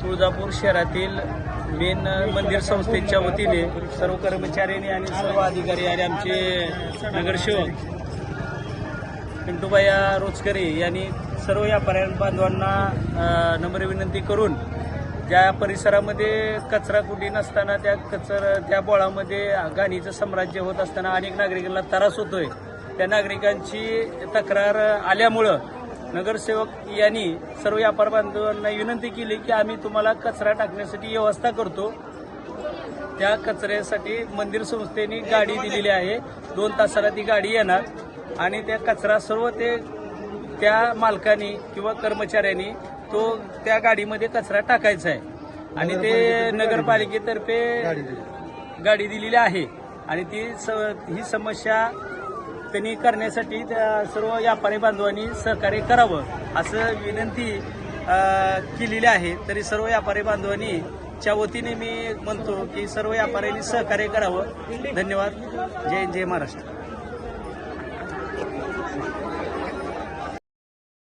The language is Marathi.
तुळजापूर शहरातील मेन मंदिर संस्थेच्या वतीने सर्व कर्मचाऱ्यांनी आणि सर्व अधिकारी आणि आमचे नगरसेवक पिंटूबाया रोचकरे यांनी सर्व व्यापाऱ्या बांधवांना नम्र विनंती करून ज्या परिसरामध्ये कचरा कुंडी नसताना त्या बोळामध्ये घाणीचं साम्राज्य होत असताना अनेक नागरिकांना त्रास होतोय, त्या नागरिकांची तक्रार आल्यामुळं नगरसेवक यांनी सर्व व्यापार बांधवांना विनंती केली की आम्ही तुम्हाला कचरा टाकण्यासाठी व्यवस्था करतो। त्या कचऱ्यासाठी मंदिर संस्थेने गाडी दिलेली आहे, 2 तासाला ती गाडी येणार आणि त्या कचरा सर्व त्या मालकांनी किंवा कर्मचाऱ्यांनी त्या गाडीमध्ये कचरा टाकायचा आहे आणि ते नगरपालिकेतर्फे गाडी दिलेली आहे आणि ही समस्या त्यांनी करण्यासाठी त्या सर्व व्यापारी बांधवांनी सहकार्य करावं असं विनंती केलेली आहे। तरी सर्व व्यापारी बांधवांनी च्या वतीने मी म्हणतो की सर्व व्यापाऱ्यांनी सहकार्य करावं। धन्यवाद। जय हिंद, जय महाराष्ट्र।